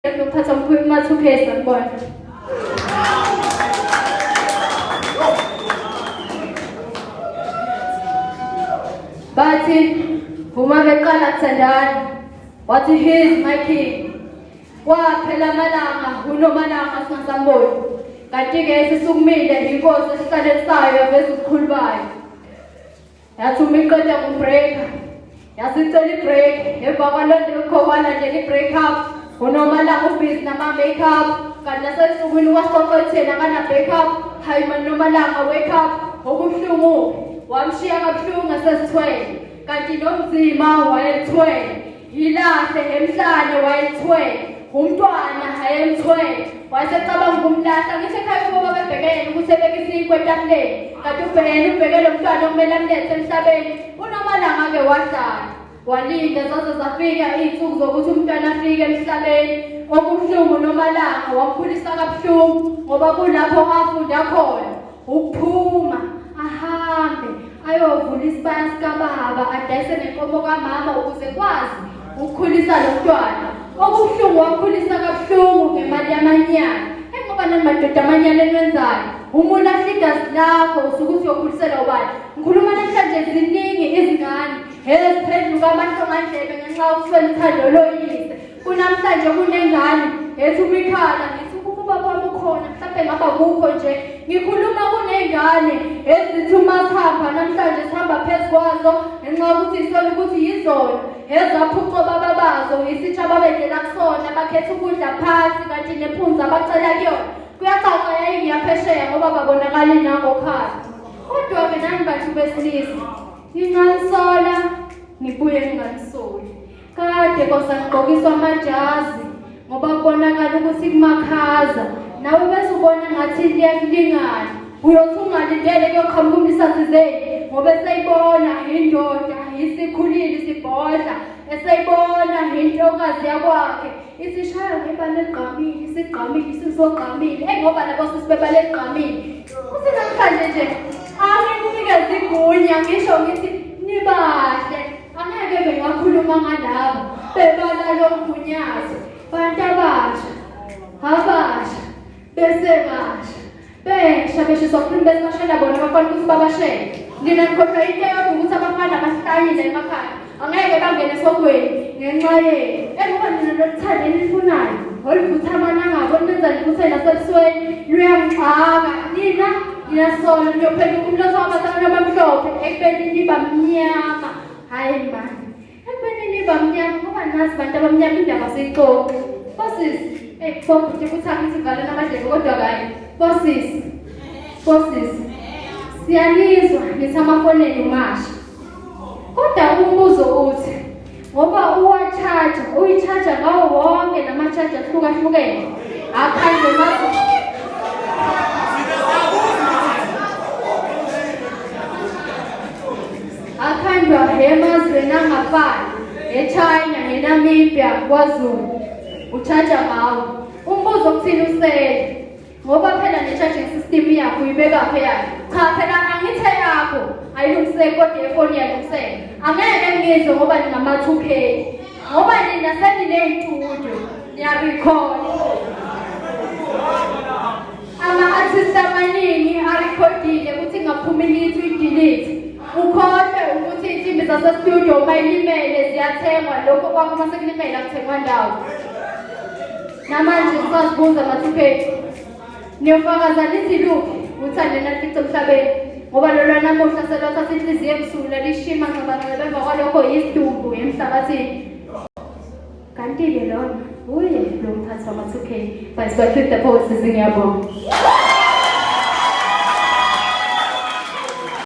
lokuthatha umathuphesi ngibona. Bathi uma beqala kuthandana wathi he is my king. Kwaphela amalanga unomalanga singasamboni. Kanti-ke sisukumile inkosi esihlaleni sayo yaveza ubukhulu bayo. Yathi uma iqeda kubreaka yasicela ibreak emva kwalonto yokukhokwana nje i-break up unomalanga ubhizi nama-make up kanti nasesukwini kwasokotheni akana-break up hayi mani nomalanga wake up okubuhlungu wamshiya kabuhlungu asezithwele kanti nomzima wayelithwele yilahle emhlane wayelithwele umntwana ayemthwele wasecabanga ukumlahla ngisho ekhaya ukuba bebhekene ukuthi ebekisinkwe etafuleni kanti ubhekele umntwana okumele amlethe emhlabeni unomalanga-ke wahlala walinda zaze zafika iy'nsuku zokuthi umntwana afike emhlabeni okubuhlungu unomalanga wamkhulisa kabuhlungu ngoba kulapho afunda khona ukuphuma ahambe ayovula isibaya sikababa adayise nenkomo kamama ukuze kwazi ukukhulisa lo mntwana okubuhlungu wakhulisa kabuhlungu ngemali yamanyala ngoba namadoda amanyala enwenzayo uma ulahla igazi lakho usuke uthi uyokhulisela ubani ngikhuluma namhlanje ziningi izingane eziphendula amantongandlebe ngenxa yokuswela uthando loyise kunamhlanje kunengane ethi umikhala ngithi ukuba kwami ukhona mhlawumbe ngaba kukho nje ngikhuluma kunengane ezithi uma sihamba namhlanje sihamba phezu kwazo ngenxa yokuthi isola ukuthi yizona ezaphuca baba bazo yisitsha babedlela kusona bakhetha ukudla phansi kanti nephunza abacela kuyona kuyacaca yayingiyaphesheya ngoba babonakali nangokhala kodwa-ke nani bantu besilisa nginganisola ngibuye nginganisoli kade kosanigqokiswa amajazi ngoba kubonakala ukuthi kumakhaza nawe bese ubona ngathi liyakulingana uyothi ungalindele kuyoqhamuka isasizeni ngoba eseyibona indoda isikhulile isibhodla eseyibona intokazi yakwakhe isishaya ngebala eligqamile isigqamile isizogqamile ngoba labo sisibebala eligqamile kuthi namhlanje nje angikunikeza igunya ngisho ngithi nibahle angeke bengakhuluma ngalabo bebala lomgunyazi bantu abasha bese basha besha beshiswa kuphinde besibashela bona bafana ukuthi babashele nina nikhohlwa into yodwa ukuthi abafana basihlayile emakhaya angeke bangene esokweni ngenxa yenu ngoba nina lokuthanda enifunayo oluvuthamana ngabo nenza liphuthe nasebusweni luyangixaka ninasola niyophendula umlosi wabazalwane abamhlophe ekubeni niba mnyama hayi mani ekubeni niba mnyama ngoba nazi bantu abamnyama indaba siyixoxe bosisi kuthi ukuthi ngalo namadlebe kodwa kayi bosisi siyanizwa nithi amafoneni umasha kodwa umbuzo uthi ngoba uyi-charger ngawo wonke nama-charger ahlukahlukene akhandwa emazweni angafani eChina neNamibia kwaZulu u-charger ngawo umbuzo okuthini usele ngoba phela ne-charging system yakho uyibeka pheyana cha phela angithe yakho ayilungiseki kodwa ifoni yalungiseka angeke ngizwe ngoba ningama-2K ngoba nina seniney'tudio niyarecord ama-artist amaningi arekhodile ukuthi ngaphuma ilithi uyidelete ukhohlwe ukuthi iy'nsimbi zasestudio uma ilimele ziyathengwa lokho kwakho uma sekulimele akuthengwa ndawo namanje sisazibuza ama-2K niyofakazanisa iluphi uthande nafice emhlabeni ngoba lolwa namuhla selwathatha inhliziyo emsulwa lishima ncabanqebe emva kwalokho yisidumbu emhlabathini kanti-ke lona uye lo mphathi wama-2K but the poets ngiyabonga